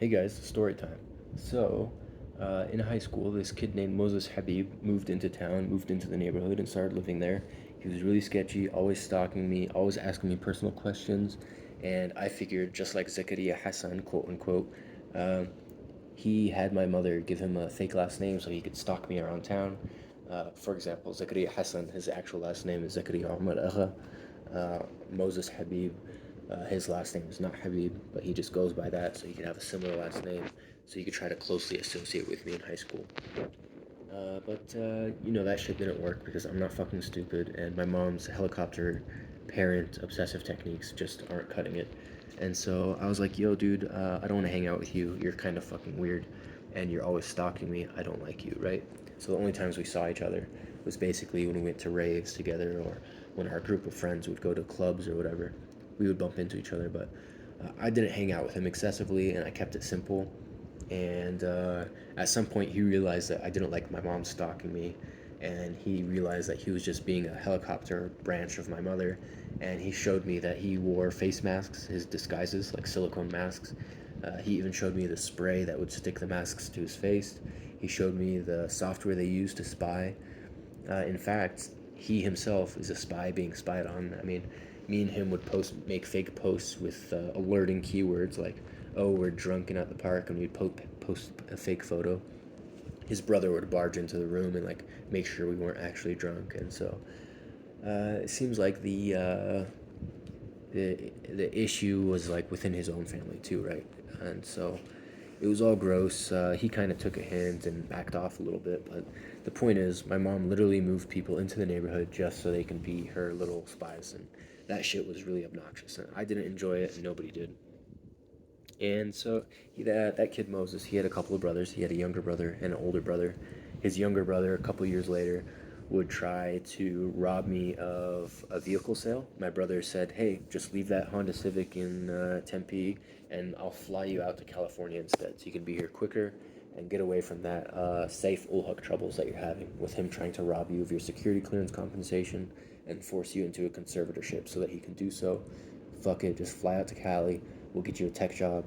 Hey guys, story time. So, in high school, this kid named Moses Habib moved into town, moved into the neighborhood, and started living there. He was really sketchy, always stalking me, always asking me personal questions, and I figured, just like Zakaria Hassan, quote unquote, uh, he had my mother give him a fake last name so he could stalk me around town. For example, Zakaria Hassan, his actual last name is Zakaria Umar Agha. Moses Habib, his last name is not Habib, but he just goes by that so he could have a similar last name so he could try to closely associate with me in high school. But that shit didn't work because I'm not fucking stupid, and my mom's helicopter parent obsessive techniques just aren't cutting it. And so I was like, yo, dude, I don't want to hang out with you. You're kind of fucking weird, and you're always stalking me. I don't like you, right? So the only times we saw each other was basically when we went to raves together or when our group of friends would go to clubs or whatever. We would bump into each other, but I didn't hang out with him excessively, and I kept it simple. And at some point, he realized that I didn't like my mom stalking me, and he realized that he was just being a helicopter branch of my mother. And he showed me that he wore face masks, his disguises, like silicone masks. He even showed me the spray that would stick the masks to his face. He showed me the software they use to spy. In fact, he himself is a spy being spied on. I mean, me and him would make fake posts with alerting keywords like, "Oh, we're drunken at the park," and we'd post a fake photo. His brother would barge into the room and like make sure we weren't actually drunk, and so it seems like the issue was like within his own family too, right? And so it was all gross. He kind of took a hint and backed off a little bit, but the point is, my mom literally moved people into the neighborhood just so they can be her little spies, and that shit was really obnoxious. And I didn't enjoy it, and nobody did. And so that kid Moses, he had a couple of brothers. He had a younger brother and an older brother. His younger brother, a couple years later, would try to rob me of a vehicle sale. My brother said, "Hey, just leave that Honda Civic in Tempe, and I'll fly you out to California instead, so you can be here quicker and get away from that safe Ulhuk troubles that you're having with him trying to rob you of your security clearance compensation and force you into a conservatorship so that he can do so. Fuck it, just fly out to Cali. We'll get you a tech job.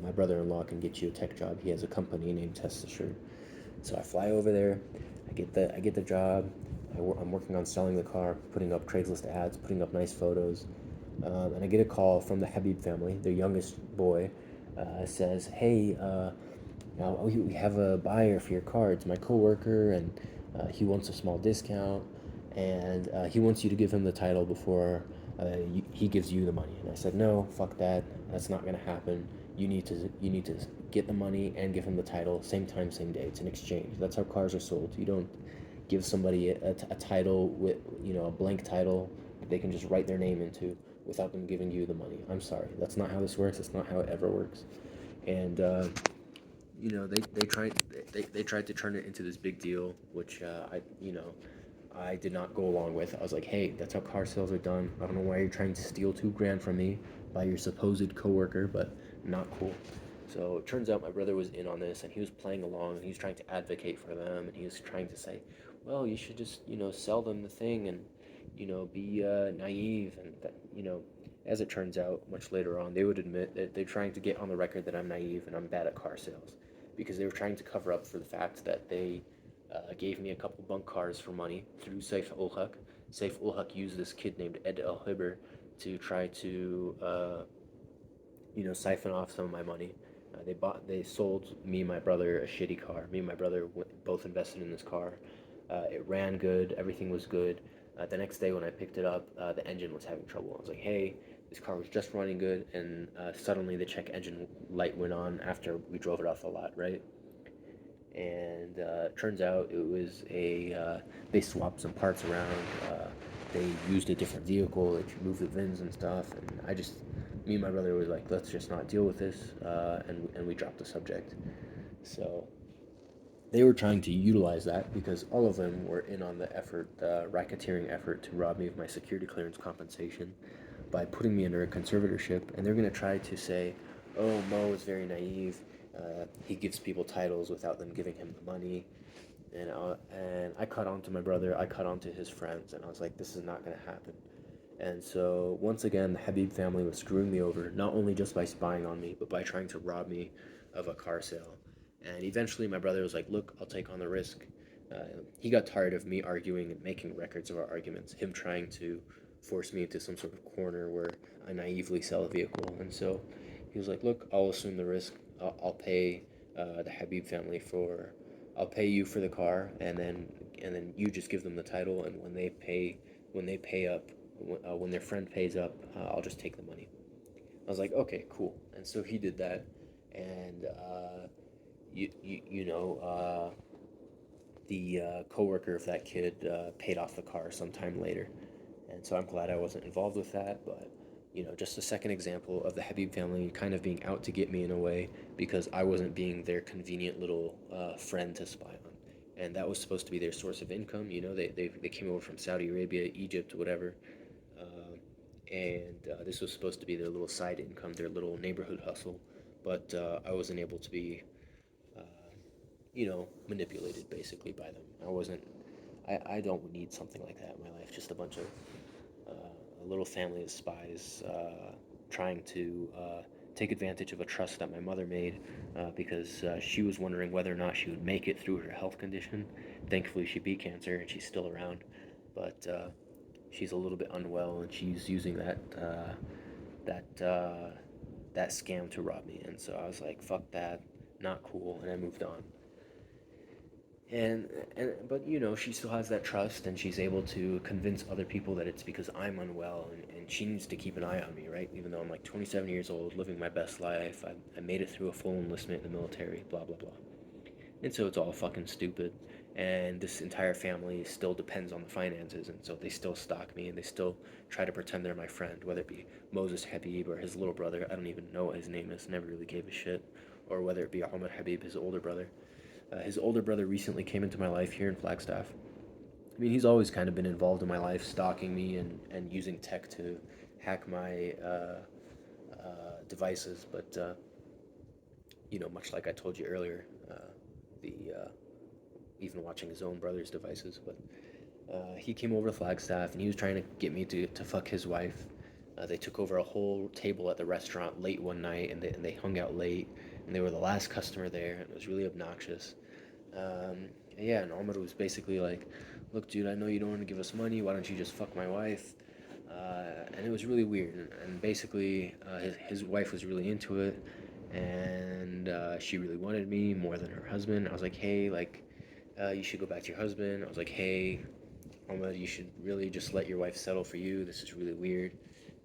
My brother-in-law can get you a tech job. He has a company named Testasure." So I fly over there. I get the job. I'm working on selling the car, putting up Craigslist ads, putting up nice photos, and I get a call from the Habib family. Their youngest boy says, "Hey, now we have a buyer for your car. It's my coworker, and he wants a small discount, and he wants you to give him the title before he gives you the money." And I said, "No, fuck that. That's not gonna happen. You need to get the money and give him the title same time, same day. It's an exchange. That's how cars are sold. You don't give somebody a title with a blank title that they can just write their name into without them giving you the money. I'm sorry. That's not how this works. That's not how it ever works." And they tried to turn it into this big deal, which I did not go along with. I was like, "Hey, that's how car sales are done. I don't know why you're trying to steal 2 grand from me by your supposed coworker, but not cool." So it turns out my brother was in on this, and he was playing along, and he was trying to advocate for them, and he was trying to say, "Well, you should just sell them the thing and be naive," and that as it turns out, much later on, they would admit that they're trying to get on the record that I'm naive and I'm bad at car sales because they were trying to cover up for the fact that they gave me a couple bunk cars for money through Saif ul Haq. Saif ul Haq used this kid named Ed El Hibber to try to siphon off some of my money. They sold me and my brother a shitty car. Me and my brother both invested in this car. It ran good. Everything was good. The next day when I picked it up, the engine was having trouble. I was like, "Hey, this car was just running good," and suddenly the check engine light went on after we drove it off the lot, right? And turns out it was they swapped some parts around. They used a different vehicle. They moved the VINs and stuff. And me and my brother was like, "Let's just not deal with this," and we dropped the subject. So they were trying to utilize that because all of them were in on the effort, the racketeering effort to rob me of my security clearance compensation by putting me under a conservatorship. And they're going to try to say, "Oh, Mo is very naive. He gives people titles without them giving him the money." And I caught on to my brother. I caught on to his friends, and I was like, "This is not going to happen." And so once again, the Habib family was screwing me over, not only just by spying on me, but by trying to rob me of a car sale. And eventually my brother was like, look, I'll take on the risk. He got tired of me arguing and making records of our arguments, him trying to force me into some sort of corner where I naively sell a vehicle. And so he was like, look, I'll assume the risk. I'll pay the Habib family for, I'll pay you for the car, and then you just give them the title, and when they pay up, when their friend pays up, I'll just take the money. I was like, okay, cool. And so he did that, and you know, the coworker of that kid paid off the car sometime later, and so I'm glad I wasn't involved with that. But just a second example of the Habib family kind of being out to get me in a way because I wasn't being their convenient little friend to spy on, and that was supposed to be their source of income. They came over from Saudi Arabia, Egypt, whatever, and this was supposed to be their little side income, their little neighborhood hustle. But I wasn't able to be uh, manipulated basically by them. I wasn't. I don't need something like that in my life. Just a bunch of a little family of spies trying to take advantage of a trust that my mother made because she was wondering whether or not she would make it through her health condition. Thankfully, she beat cancer and she's still around, but she's a little bit unwell and she's using that that scam to rob me. And so I was like, "Fuck that, not cool," and I moved on. And but she still has that trust and she's able to convince other people that it's because I'm unwell, and she needs to keep an eye on me, right? Even though I'm like 27 years old, living my best life, I made it through a full enlistment in the military, blah blah blah. And so it's all fucking stupid, and this entire family still depends on the finances, and so they still stalk me and they still try to pretend they're my friend, whether it be Moses Habib or his little brother. I don't even know what his name is, never really gave a shit. Or whether it be Ahmed Habib, his older brother. His older brother recently came into my life here in Flagstaff. I mean, he's always kind of been involved in my life, stalking me and using tech to hack my devices. But, much like I told you earlier, the even watching his own brother's devices. But he came over to Flagstaff and he was trying to get me to fuck his wife. They took over a whole table at the restaurant late one night, and they hung out late, and they were the last customer there, and it was really obnoxious. Yeah, and Ahmed was basically like, "Look, dude, I know you don't want to give us money. Why don't you just fuck my wife?" And it was really weird. And basically, his wife was really into it, and she really wanted me more than her husband. I was like, "Hey, like, you should go back to your husband." I was like, "Hey, Ahmed, you should really just let your wife settle for you. This is really weird."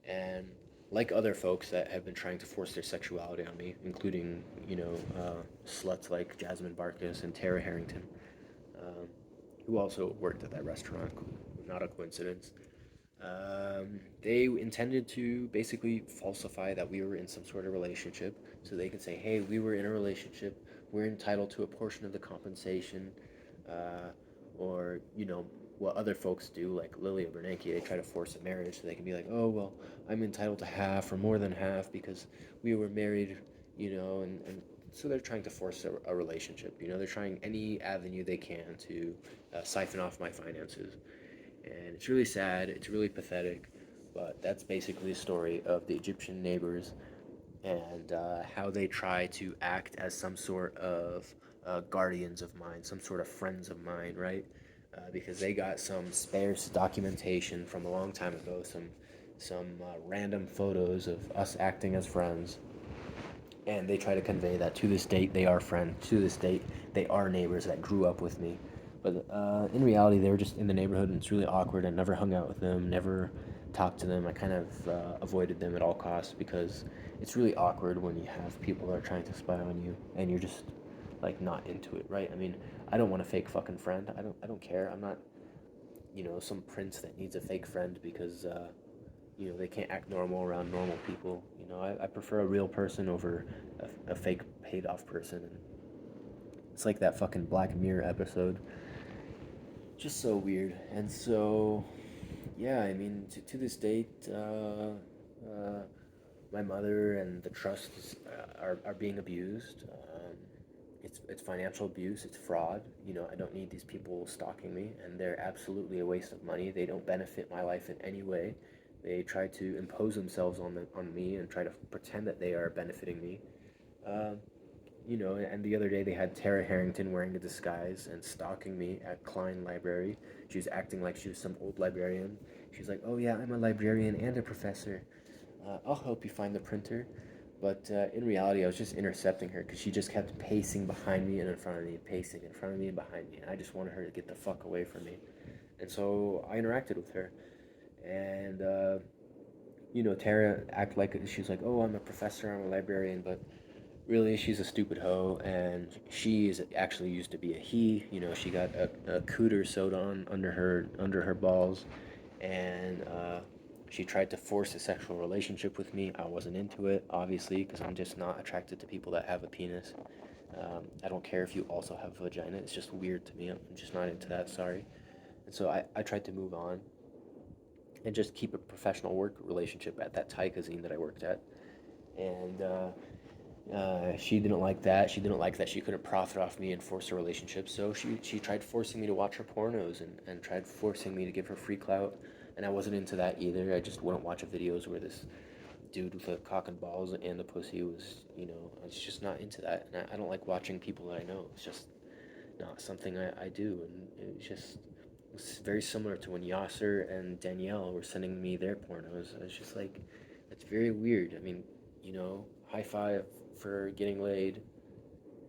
And like other folks that have been trying to force their sexuality on me, including sluts like Jasmine Barkus and Tara Harrington, um, who also worked at that restaurant. Not a coincidence. They intended to basically falsify that we were in some sort of relationship, so they could say, "Hey, we were in a relationship. We're entitled to a portion of the compensation," uh, or what other folks do, like Lilia Bernanke. They try to force a marriage, so they can be like, "Oh, well, I'm entitled to half or more than half because we were married," and so they're trying to force a relationship. They're trying any avenue they can to siphon off my finances, and it's really sad. It's really pathetic, but that's basically the story of the Egyptian neighbors and how they try to act as some sort of guardians of mine, some sort of friends of mine, right? Because they got some sparse documentation from a long time ago, some random photos of us acting as friends, and they try to convey that to this date they are friends. To this date, they are neighbors that grew up with me. But in reality, they were just in the neighborhood, and it's really awkward. I never hung out with them, never talked to them. I kind of avoided them at all costs because it's really awkward when you have people that are trying to spy on you, and you're just like not into it, right? I mean, I don't want a fake fucking friend. I don't care. I'm not, some prince that needs a fake friend because they can't act normal around normal people. I prefer a real person over a fake paid off person. And it's like that fucking Black Mirror episode. Just so weird. And so, yeah, I mean, to this date, my mother and the trusts are being abused. It's financial abuse, it's fraud. I don't need these people stalking me, and they're absolutely a waste of money. They don't benefit my life in any way. They try to impose themselves on me and try to pretend that they are benefiting me. Um, And the other day they had Tara Harrington wearing a disguise and stalking me at Klein Library. She was acting like she was some old librarian. She's like, "Oh yeah, I'm a librarian and a professor. I'll help you find the printer." But in reality, I was just intercepting her because she just kept pacing behind me and in front of me, pacing in front of me and behind me, and I just wanted her to get the fuck away from me. And so I interacted with her, and Tara acted like she's like, "Oh, I'm a professor, I'm a librarian," but really, she's a stupid hoe, and she is actually used to be a he. She got a cooter sewed on under her balls, and she tried to force a sexual relationship with me. I wasn't into it, obviously, because I'm just not attracted to people that have a penis. I don't care if you also have a vagina. It's just weird to me. I'm just not into that. Sorry. And so I tried to move on and just keep a professional work relationship at that Thai cuisine that I worked at. And she didn't like that. She didn't like that she couldn't profit off me and force a relationship. So she tried forcing me to watch her pornos and tried forcing me to give her free clout. And I wasn't into that either. I just wouldn't watch videos where this dude with a cock and balls and the pussy was, I was just not into that. And I don't like watching people that I know. It's just not something I do. And it's very similar to when Yasser and Danielle were sending me their pornos. I was just like, that's very weird. I mean, high five for getting laid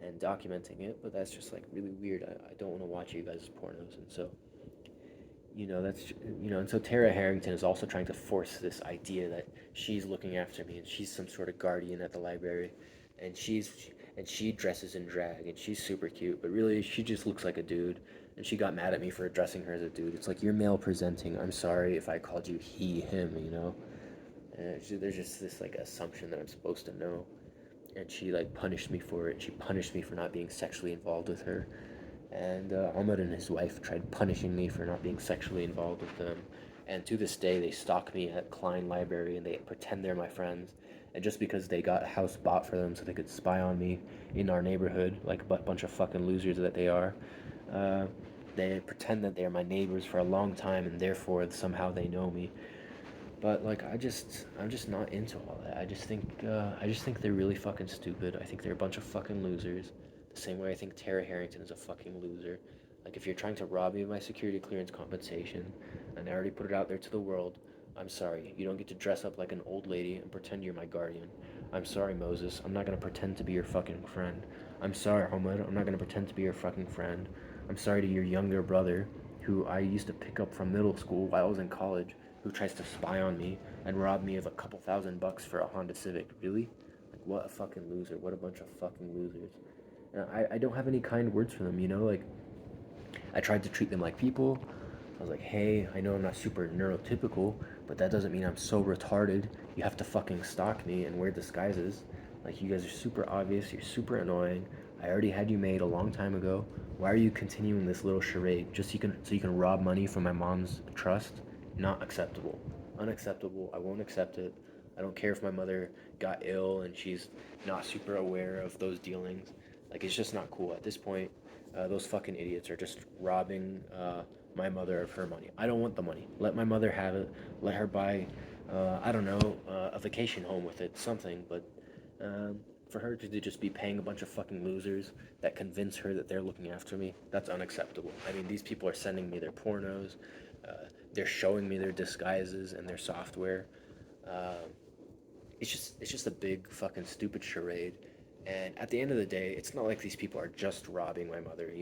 and documenting it, but that's just like really weird. I don't want to watch you guys' pornos. And so, that's, and so Tara Harrington is also trying to force this idea that she's looking after me and she's some sort of guardian at the library. And she dresses in drag and she's super cute, but really she just looks like a dude. And she got mad at me for addressing her as a dude. It's like, you're male presenting. I'm sorry if I called you he, him. And there's just this like assumption that I'm supposed to know. And she like punished me for it. She punished me for not being sexually involved with her. And Ahmed and his wife tried punishing me for not being sexually involved with them. And to this day, they stalk me at Klein Library and they pretend they're my friends. And just because they got a house bought for them so they could spy on me in our neighborhood, like a bunch of fucking losers that they are, uh, they pretend that they're my neighbors for a long time and therefore somehow they know me. But like I'm just not into all that. I just think they're really fucking stupid. I think they're a bunch of fucking losers. The same way I think Tara Harrington is a fucking loser. Like if you're trying to rob me of my security clearance compensation, and I already put it out there to the world, I'm sorry. You don't get to dress up like an old lady and pretend you're my guardian. I'm sorry, Moses. I'm not gonna pretend to be your fucking friend. I'm sorry, Ahmed. I'm not gonna pretend to be your fucking friend. I'm sorry to your younger brother, who I used to pick up from middle school while I was in college, who tries to spy on me and rob me of a couple $1,000 for a Honda Civic. Really? Like, what a fucking loser. What a bunch of fucking losers. And I don't have any kind words for them. Like, I tried to treat them like people. I was like, hey, I know I'm not super neurotypical, but that doesn't mean I'm so retarded. You have to fucking stalk me and wear disguises. Like, you guys are super obvious. You're super annoying. I already had you made a long time ago. Why are you continuing this little charade just so you can rob money from my mom's trust? Not acceptable. Unacceptable. I won't accept it. I don't care if my mother got ill and she's not super aware of those dealings. Like, it's just not cool. At this point, those fucking idiots are just robbing my mother of her money. I don't want the money. Let my mother have it. Let her buy, I don't know, a vacation home with it, something. But for her to just be paying a bunch of fucking losers that convince her that they're looking after me, that's unacceptable. I mean, these people are sending me their pornos. They're showing me their disguises and their software. Uh, it's just a big fucking stupid charade. And at the end of the day, it's not like these people are just robbing my mother,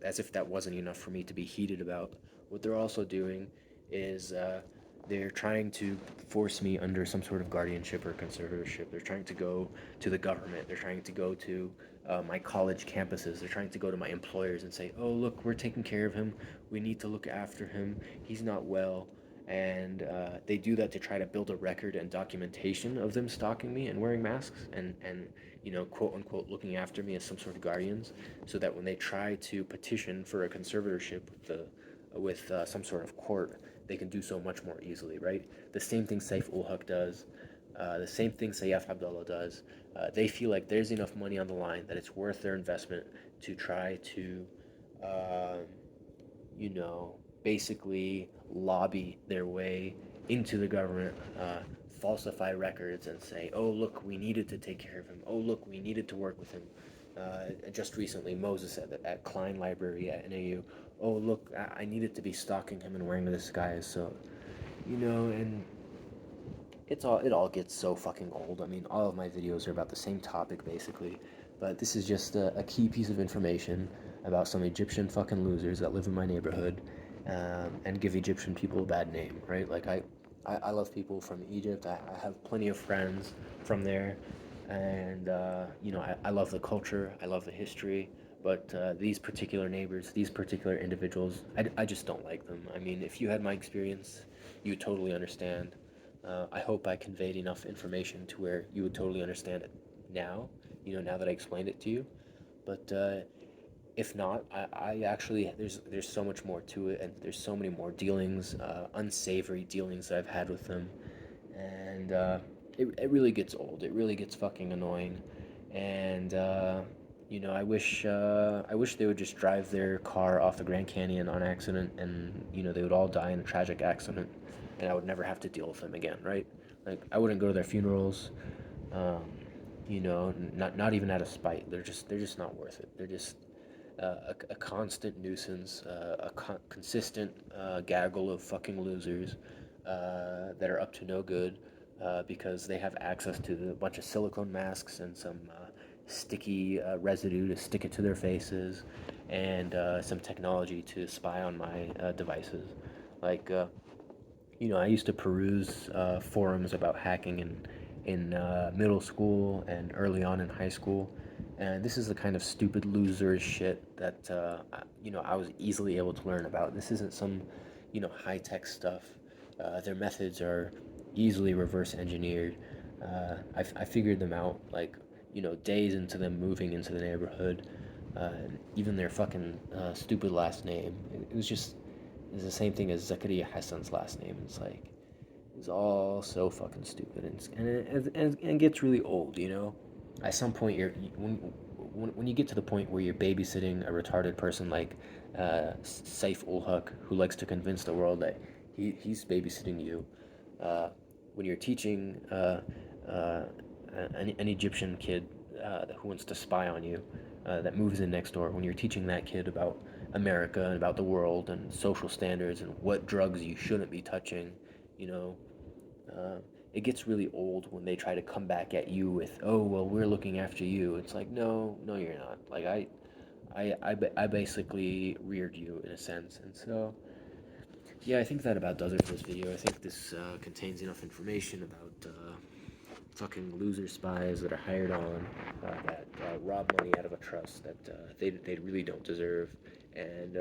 as if that wasn't enough for me to be heated about. What they're also doing is they're trying to force me under some sort of guardianship or conservatorship. They're trying to go to the government. They're trying to go to my college campuses. They're trying to go to my employers and say, oh, look, we're taking care of him. We need to look after him. He's not well. And they do that to try to build a record and documentation of them stalking me and wearing masks and quote unquote looking after me as some sort of guardians, so that when they try to petition for a conservatorship with some sort of court, they can do so much more easily, right? The same thing Saif ul Haq does, the same thing Sayyaf Abdullah does. They feel like there's enough money on the line that it's worth their investment to try to, uh, you know, basically lobby their way into the government, falsify records, and say, oh, look, we needed to take care of him. Oh, look, we needed to work with him. Just recently, Moses said that at Klein Library at NAU, oh look, I needed to be stalking him and wearing a disguise. So, and it all gets so fucking old. I mean, all of my videos are about the same topic basically, but this is just a key piece of information about some Egyptian fucking losers that live in my neighborhood, and give Egyptian people a bad name, right? Like I love people from Egypt. I have plenty of friends from there, and I love the culture. I love the history. But these particular neighbors, these particular individuals, I just don't like them. I mean, if you had my experience, you would totally understand. I hope I conveyed enough information to where you would totally understand it now, now that I explained it to you. But if not, I actually, there's so much more to it, and there's so many more dealings, unsavory dealings that I've had with them. And it really gets old. It really gets fucking annoying. And, I wish they would just drive their car off the Grand Canyon on accident, and they would all die in a tragic accident, and I would never have to deal with them again, right? Like I wouldn't go to their funerals, um, not even out of spite. They're just not worth it. They're just a constant nuisance, consistent gaggle of fucking losers that are up to no good because they have access to a bunch of silicone masks and some sticky residue to stick it to their faces, and some technology to spy on my devices. Like, I used to peruse forums about hacking in middle school and early on in high school, and this is the kind of stupid loser shit that I was easily able to learn about. This isn't some high tech stuff. Their methods are easily reverse engineered. I figured them out like days into them moving into the neighborhood. Even their fucking stupid last name. It was just it's the same thing as Zakaria Hassan's last name. It's like it's all so fucking stupid, and gets really old. At some point, when you get to the point where you're babysitting a retarded person like Saif ul Haq, who likes to convince the world that he's babysitting you, when you're teaching an Egyptian kid who wants to spy on you, that moves in next door, when you're teaching that kid about America and about the world and social standards and what drugs you shouldn't be touching, you know, uh, it gets really old when they try to come back at you with, oh, well, we're looking after you. It's like, no, no, you're not. Like, I basically reared you in a sense. And so, yeah, I think that about does it for this video. I think this contains enough information about fucking loser spies that are hired on, that rob money out of a trust that they really don't deserve, and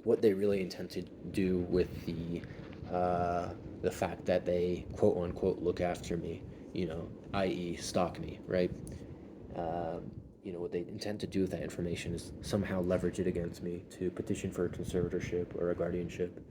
what they really intend to do with the fact that they quote unquote look after me, i.e., stalk me, right? What they intend to do with that information is somehow leverage it against me to petition for a conservatorship or a guardianship,